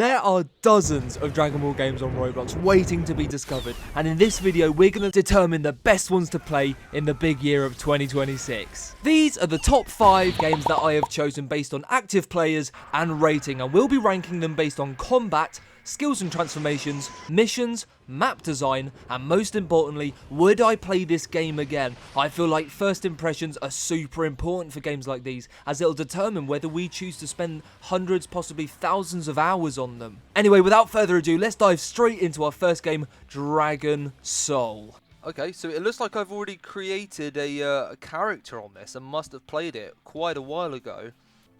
There are dozens of Dragon Ball games on Roblox waiting to be discovered, and in this video we're going to determine the best ones to play in the big year of 2026. These are the top 5 games that I have chosen based on active players and rating, and we'll be ranking them based on combat, skills and transformations, missions, map design, and most importantly, would I play this game again? I feel like first impressions are super important for games like these, as it'll determine whether we choose to spend hundreds, possibly thousands of hours on them. Anyway, without further ado, let's dive straight into our first game, Dragon Soul. Okay, so it looks like I've already created a character on this and must have played it quite a while ago.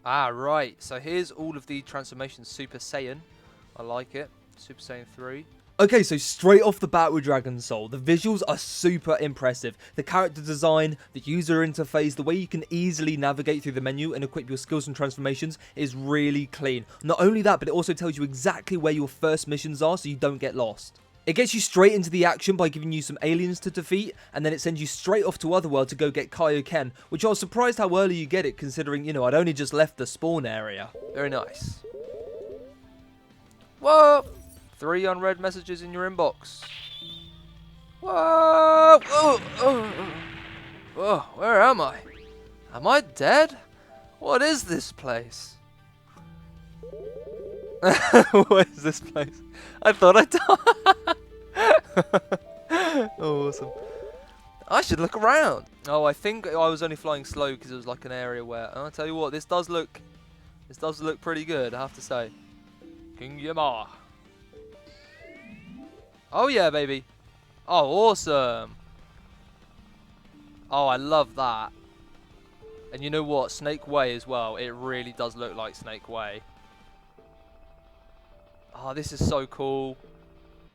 Ah, right, so here's all of the transformations. Super Saiyan. I like it. Super Saiyan 3. Okay, so straight off the bat with Dragon Soul, the visuals are super impressive. The character design, the user interface, the way you can easily navigate through the menu and equip your skills and transformations is really clean. Not only that, but it also tells you exactly where your first missions are so you don't get lost. It gets you straight into the action by giving you some aliens to defeat, and then it sends you straight off to Otherworld to go get Kaioken, which I was surprised how early you get it, considering, you know, I'd only just left the spawn area. Very nice. Whoa! 3 unread messages in your inbox. Whoa! Whoa, where am I? Am I dead? What is this place? What is this place? I thought I died. Oh, awesome. I should look around. Oh, I think I was only flying slow because it was like an area where... I'll tell you what, this does look pretty good, I have to say. King Yama. Oh yeah, baby. Oh, awesome. Oh, I love that. And you know what? Snake Way as well. It really does look like Snake Way. Oh, this is so cool.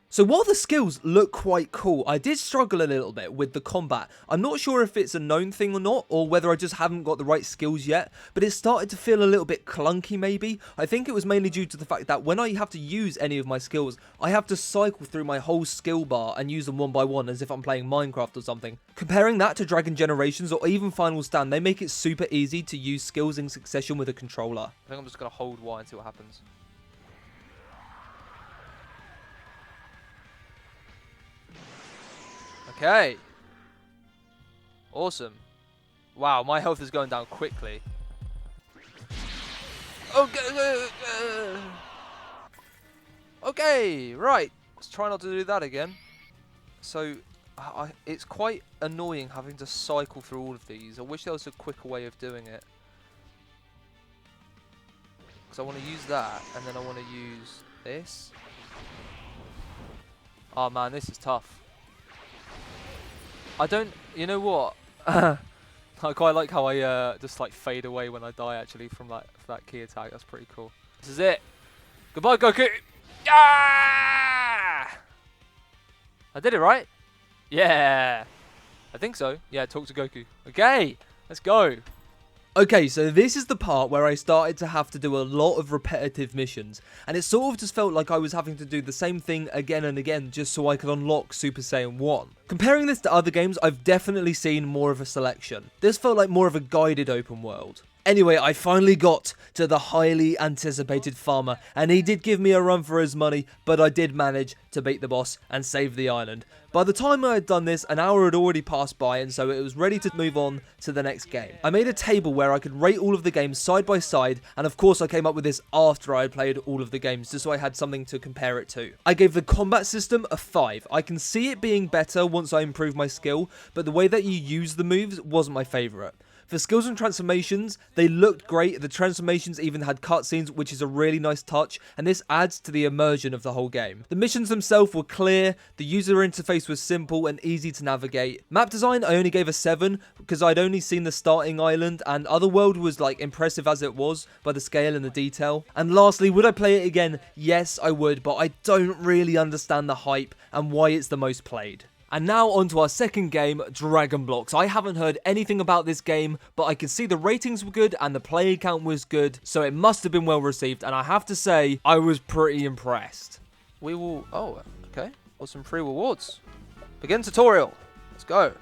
So while the skills look quite cool, I did struggle a little bit with the combat. I'm not sure if it's a known thing or not, or whether I just haven't got the right skills yet, but it started to feel a little bit clunky maybe. I think it was mainly due to the fact that when I have to use any of my skills, I have to cycle through my whole skill bar and use them one by one as if I'm playing Minecraft or something. Comparing that to Dragon Generations or even Final Stand, they make it super easy to use skills in succession with a controller. I think I'm just going to hold Y and see what happens. Okay. Awesome. Wow, my health is going down quickly. Okay. Okay, right. Let's try not to do that again. So, it's quite annoying having to cycle through all of these. I wish there was a quicker way of doing it. Because I want to use that, and then I want to use this. Oh man, this is tough. I don't, you know what? I quite like how I just like fade away when I die actually from that key attack. That's pretty cool. This is it. Goodbye, Goku. Ah! I did it right? Yeah. I think so. Yeah, talk to Goku. Okay, let's go. Okay, so this is the part where I started to have to do a lot of repetitive missions, and it sort of just felt like I was having to do the same thing again and again just so I could unlock Super Saiyan 1. Comparing this to other games, I've definitely seen more of a selection. This felt like more of a guided open world. Anyway, I finally got to the highly anticipated farmer, and he did give me a run for his money, but I did manage to beat the boss and save the island. By the time I had done this, an hour had already passed by, and so it was ready to move on to the next game. I made a table where I could rate all of the games side by side, and of course I came up with this after I had played all of the games, just so I had something to compare it to. I gave the combat system a 5. I can see it being better once I improve my skill, but the way that you use the moves wasn't my favourite. For skills and transformations, they looked great. The transformations even had cutscenes, which is a really nice touch, and this adds to the immersion of the whole game. The missions themselves were clear, the user interface was simple and easy to navigate. Map design, I only gave a 7, because I'd only seen the starting island, and Otherworld was like impressive as it was, by the scale and the detail. And lastly, would I play it again? Yes, I would, but I don't really understand the hype and why it's the most played. And now on to our second game, DragonBlox. I haven't heard anything about this game, but I could see the ratings were good and the player count was good, so it must have been well received, and I have to say, I was pretty impressed. We will... Oh, okay. Got some free rewards. Begin tutorial. Let's go.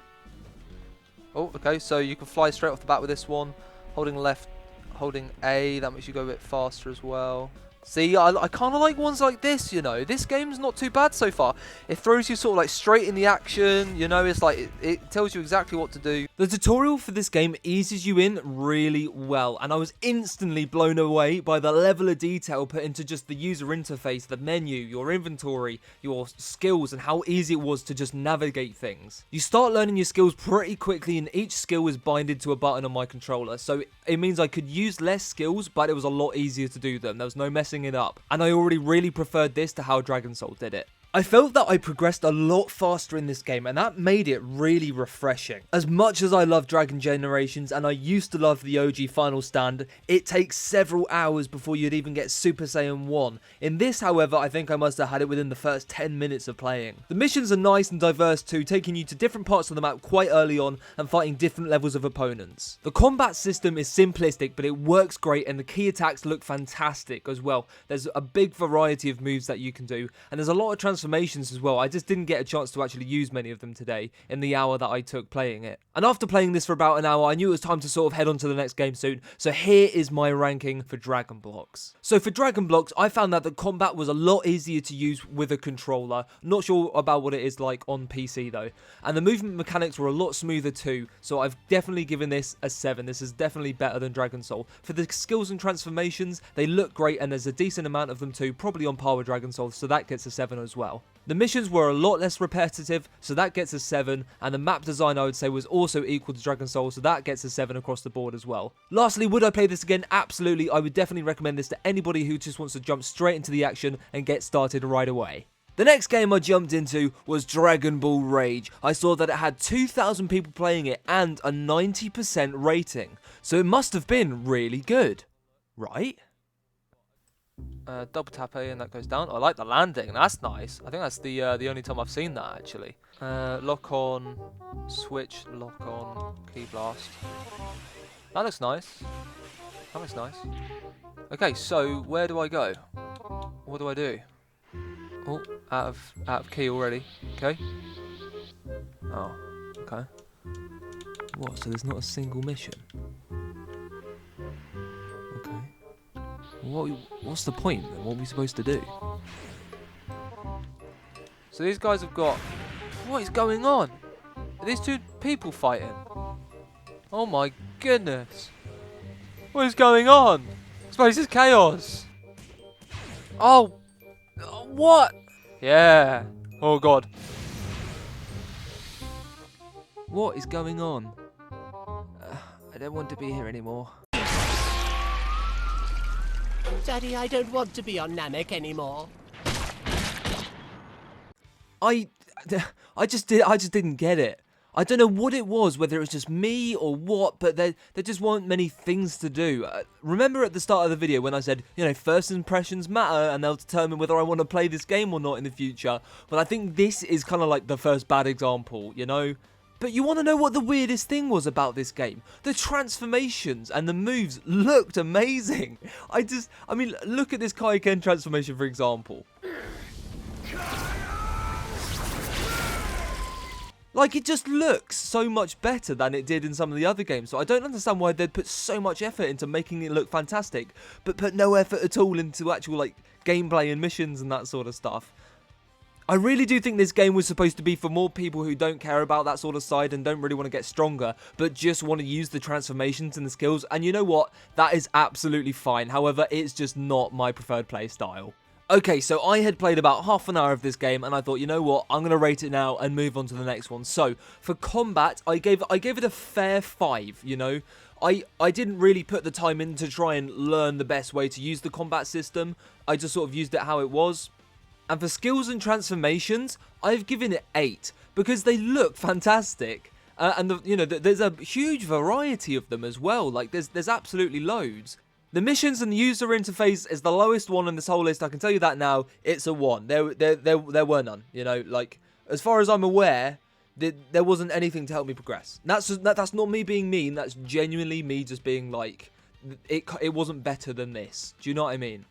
Oh, okay, so you can fly straight off the bat with this one. Holding left, holding A, that makes you go a bit faster as well. See, I kind of like ones like this, you know. This game's not too bad so far. It throws you sort of like straight in the action, you know. It's like, it tells you exactly what to do. The tutorial for this game eases you in really well. And I was instantly blown away by the level of detail put into just the user interface, the menu, your inventory, your skills, and how easy it was to just navigate things. You start learning your skills pretty quickly, and each skill is binded to a button on my controller. So it means I could use less skills, but it was a lot easier to do them. There was no messing it up, and I already really preferred this to how Dragon Soul did it. I felt that I progressed a lot faster in this game, and that made it really refreshing. As much as I love Dragon Generations, and I used to love the OG Final Stand, it takes several hours before you'd even get Super Saiyan 1. In this, however, I think I must have had it within the first 10 minutes of playing. The missions are nice and diverse too, taking you to different parts of the map quite early on, and fighting different levels of opponents. The combat system is simplistic, but it works great, and the key attacks look fantastic as well. There's a big variety of moves that you can do, and there's a lot of transformations as well. I just didn't get a chance to actually use many of them today in the hour that I took playing it. And after playing this for about an hour, I knew it was time to sort of head on to the next game soon. So here is my ranking for DragonBlox. So for DragonBlox, I found that the combat was a lot easier to use with a controller. Not sure about what it is like on PC though. And the movement mechanics were a lot smoother too. So I've definitely given this a 7. This is definitely better than Dragon Soul. For the skills and transformations, they look great, and there's a decent amount of them too, probably on par with Dragon Soul, so that gets a 7 as well. The missions were a lot less repetitive, so that gets a 7, and the map design I would say was also equal to Dragon Soul, so that gets a 7 across the board as well. Lastly, would I play this again? Absolutely. I would definitely recommend this to anybody who just wants to jump straight into the action and get started right away. The next game I jumped into was Dragon Ball Rage. I saw that it had 2,000 people playing it and a 90% rating, so it must have been really good, right? Double tap A and that goes down. I like the landing. That's nice. I think that's the only time I've seen that actually. Lock on, switch, lock on, key blast. That looks nice. That looks nice. Okay, so where do I go? What do I do? Oh, out of key already. Okay. Oh, okay. What? So there's not a single mission? What's the point then? What are we supposed to do? So these guys have got... What is going on? Are these two people fighting? Oh my goodness. What is going on? This place is chaos. Oh. What? Yeah. Oh god. What is going on? I don't want to be here anymore. Daddy, I don't want to be on Namek anymore. I just didn't get it. I don't know what it was, whether it was just me or what, but there just weren't many things to do. Remember at the start of the video when I said, you know, first impressions matter and they'll determine whether I want to play this game or not in the future? Well, I think this is kind of like the first bad example, you know? But you want to know what the weirdest thing was about this game? The transformations and the moves looked amazing. I mean, look at this Kaioken transformation, for example. Like, it just looks so much better than it did in some of the other games. So I don't understand why they'd put so much effort into making it look fantastic, but put no effort at all into actual, like, gameplay and missions and that sort of stuff. I really do think this game was supposed to be for more people who don't care about that sort of side and don't really want to get stronger, but just want to use the transformations and the skills. And you know what? That is absolutely fine. However, it's just not my preferred play style. Okay, so I had played about half an hour of this game, and I thought, you know what, I'm going to rate it now and move on to the next one. So, for combat, I gave it a fair 5, you know. I didn't really put the time in to try and learn the best way to use the combat system. I just sort of used it how it was. And for skills and transformations, I've given it 8, because they look fantastic. And there's a huge variety of them as well. Like, there's absolutely loads. The missions and the user interface is the lowest one on this whole list. I can tell you that now. It's a 1. There were none. You know, like, as far as I'm aware, there wasn't anything to help me progress. That's not me being mean. That's genuinely me just being like, it wasn't better than this. Do you know what I mean?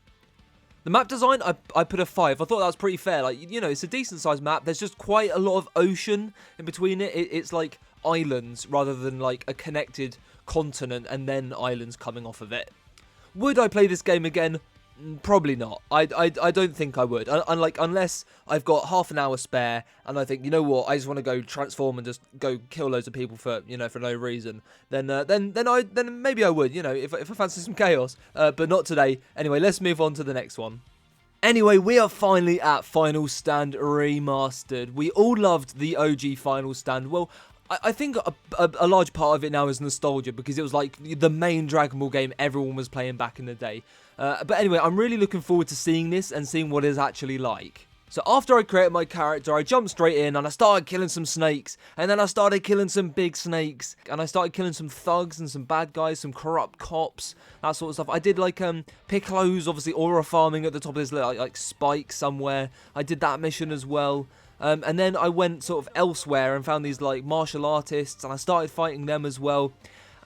The map design, I put a 5. I thought that was pretty fair. Like, you know, it's a decent sized map. There's just quite a lot of ocean in between it. It's like islands rather than like a connected continent and then islands coming off of it. Would I play this game again? Probably not. I don't think I would. Unless I've got half an hour spare and I think, you know what, I just want to go transform and just go kill loads of people for for no reason. Then maybe I would. If I fancy some chaos. But not today. Anyway, let's move on to the next one. Anyway, we are finally at Final Stand Remastered. We all loved the OG Final Stand. Well, I think a large part of it now is nostalgia because it was like the main Dragon Ball game everyone was playing back in the day. But anyway, I'm really looking forward to seeing this and seeing what it's actually like. So after I created my character, I jumped straight in and I started killing some snakes. And then I started killing some big snakes. And I started killing some thugs and some bad guys, some corrupt cops, that sort of stuff. I did like Piccolo's obviously aura farming at the top of this little like spike somewhere. I did that mission as well. And then I went sort of elsewhere and found these like martial artists and I started fighting them as well.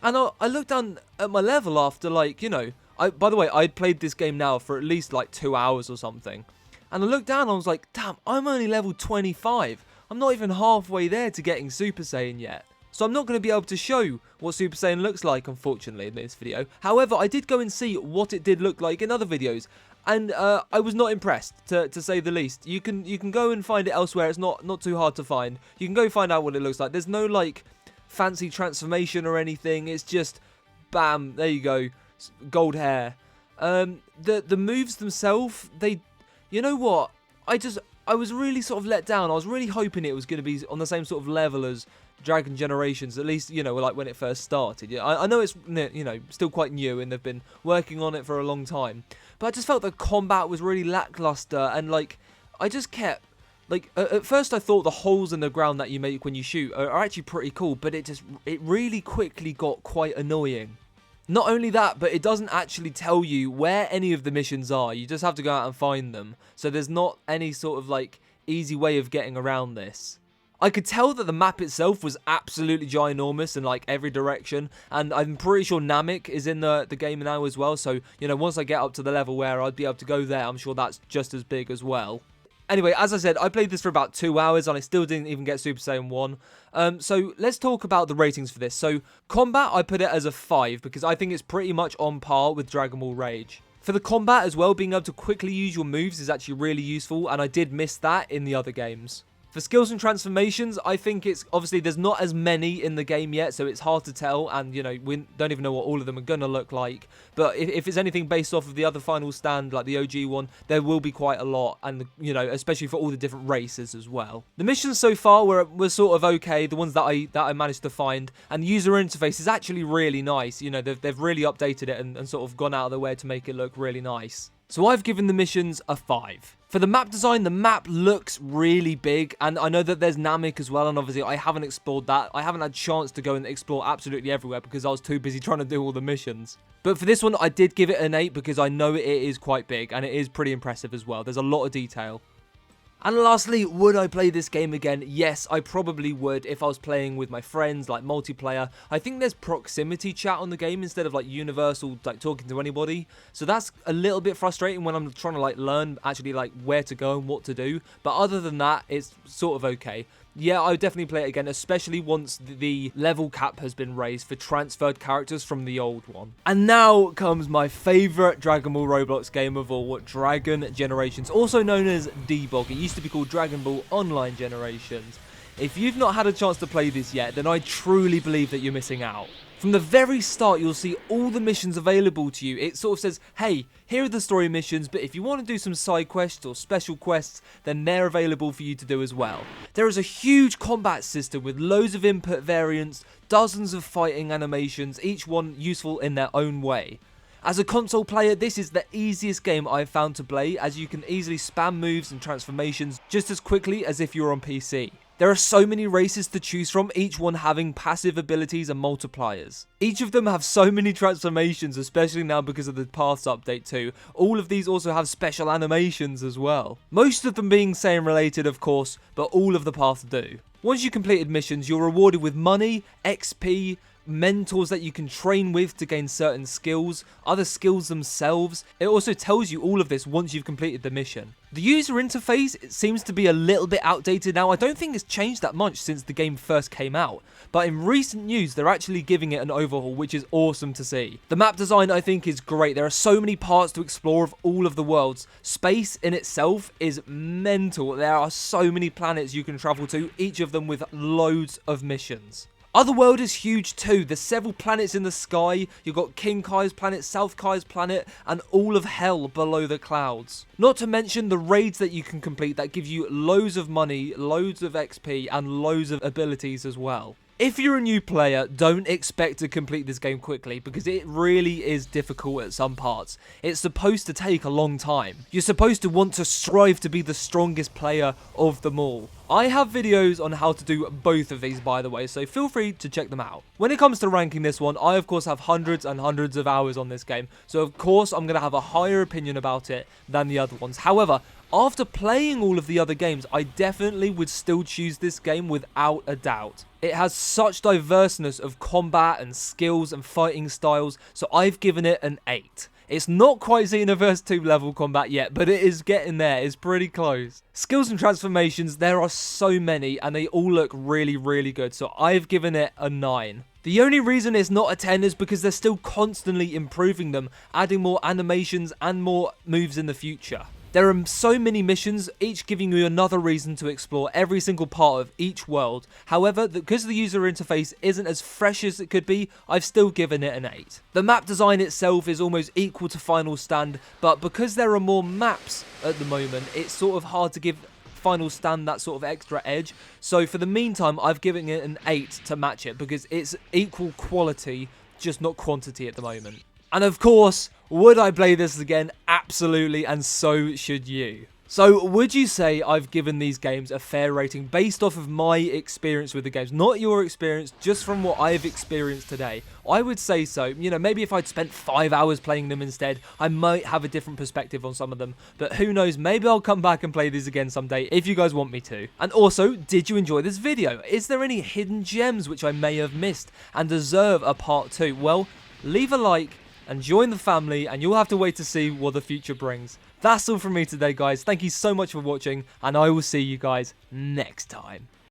And I looked down at my level after like, by the way, I'd played this game now for at least like 2 hours or something. And I looked down and I was like, damn, I'm only level 25. I'm not even halfway there to getting Super Saiyan yet. So I'm not going to be able to show what Super Saiyan looks like, unfortunately, in this video. However, I did go and see what it did look like in other videos. And I was not impressed, to say the least. You can go and find it elsewhere. It's not too hard to find. You can go find out what it looks like. There's no, like, fancy transformation or anything. It's just, bam, there you go. Gold hair. The moves themselves, you know what? I was really sort of let down. I was really hoping it was going to be on the same sort of level as Dragon Generations, at least, like when it first started. Yeah, I know it's, still quite new and they've been working on it for a long time. But I just felt the combat was really lackluster and, like, I just kept, like, at first I thought the holes in the ground that you make when you shoot are actually pretty cool, but it really quickly got quite annoying. Not only that, but it doesn't actually tell you where any of the missions are. You just have to go out and find them. So there's not any sort of, like, easy way of getting around this. I could tell that the map itself was absolutely ginormous in, like, every direction. And I'm pretty sure Namek is in the game now as well. So, once I get up to the level where I'd be able to go there, I'm sure that's just as big as well. Anyway, as I said, I played this for about 2 hours and I still didn't even get Super Saiyan 1. So let's talk about the ratings for this. So combat, I put it as a 5 because I think it's pretty much on par with Dragon Ball Rage. For the combat as well, being able to quickly use your moves is actually really useful and I did miss that in the other games. For skills and transformations, I think it's, obviously, there's not as many in the game yet, so it's hard to tell, and, we don't even know what all of them are going to look like. But if it's anything based off of the other Final Stand, like the OG one, there will be quite a lot, and, especially for all the different races as well. The missions so far were sort of okay, the ones that I managed to find, and the user interface is actually really nice. They've really updated it and sort of gone out of their way to make it look really nice. So I've given the missions a 5. For the map design, the map looks really big, and I know that there's Namek as well, and obviously I haven't explored that. I haven't had a chance to go and explore absolutely everywhere because I was too busy trying to do all the missions. But for this one, I did give it an 8 because I know it is quite big, and it is pretty impressive as well. There's a lot of detail. And lastly, would I play this game again? Yes, I probably would if I was playing with my friends, like multiplayer. I think there's proximity chat on the game instead of like universal, like talking to anybody. So that's a little bit frustrating when I'm trying to like learn actually like where to go and what to do. But other than that, it's sort of okay. Yeah, I would definitely play it again, especially once the level cap has been raised for transferred characters from the old one. And now comes my favourite Dragon Ball Roblox game of all, Dragon Generations, also known as Debug. It used to be called Dragon Ball Online Generations. If you've not had a chance to play this yet, then I truly believe that you're missing out. From the very start, you'll see all the missions available to you. It sort of says, hey, here are the story missions, but if you want to do some side quests or special quests, then they're available for you to do as well. There is a huge combat system with loads of input variants, dozens of fighting animations, each one useful in their own way. As a console player, this is the easiest game I've found to play, as you can easily spam moves and transformations just as quickly as if you're on PC. There are so many races to choose from, each one having passive abilities and multipliers. Each of them have so many transformations, especially now because of the Paths update too. All of these also have special animations as well. Most of them being Saiyan related, of course, but all of the Paths do. Once you completed missions, you're rewarded with money, XP, mentors that you can train with to gain certain skills, other skills themselves. It also tells you all of this once you've completed the mission. The user interface, it seems to be a little bit outdated now. I don't think it's changed that much since the game first came out, but in recent news, they're actually giving it an overhaul, which is awesome to see. The map design, I think, is great. There are so many parts to explore of all of the worlds. Space in itself is mental. There are so many planets you can travel to, each of them with loads of missions. Otherworld is huge too. There's several planets in the sky. You've got King Kai's planet, South Kai's planet, and all of hell below the clouds. Not to mention the raids that you can complete that give you loads of money, loads of XP, and loads of abilities as well. If you're a new player, don't expect to complete this game quickly because it really is difficult at some parts. It's supposed to take a long time. You're supposed to want to strive to be the strongest player of them all. I have videos on how to do both of these, by the way, so feel free to check them out. When it comes to ranking this one, I of course have hundreds and hundreds of hours on this game, so of course I'm going to have a higher opinion about it than the other ones. However, after playing all of the other games, I definitely would still choose this game without a doubt. It has such diverseness of combat and skills and fighting styles, so I've given it an 8. It's not quite Xenoverse 2 level combat yet, but it is getting there. It's pretty close. Skills and transformations, there are so many, and they all look really, really good, so I've given it a 9. The only reason it's not a 10 is because they're still constantly improving them, adding more animations and more moves in the future. There are so many missions, each giving you another reason to explore every single part of each world. However, because the user interface isn't as fresh as it could be, I've still given it an 8. The map design itself is almost equal to Final Stand, but because there are more maps at the moment, it's sort of hard to give Final Stand that sort of extra edge. So for the meantime, I've given it an 8 to match it because it's equal quality, just not quantity at the moment. And of course, would I play this again? Absolutely, and so should you. So, would you say I've given these games a fair rating based off of my experience with the games? Not your experience, just from what I've experienced today. I would say so. You know, maybe if I'd spent 5 hours playing them instead, I might have a different perspective on some of them. But who knows, maybe I'll come back and play these again someday if you guys want me to. And also, did you enjoy this video? Is there any hidden gems which I may have missed and deserve a part 2? Well, leave a like and join the family, and you'll have to wait to see what the future brings. That's all from me today, guys. Thank you so much for watching, and I will see you guys next time.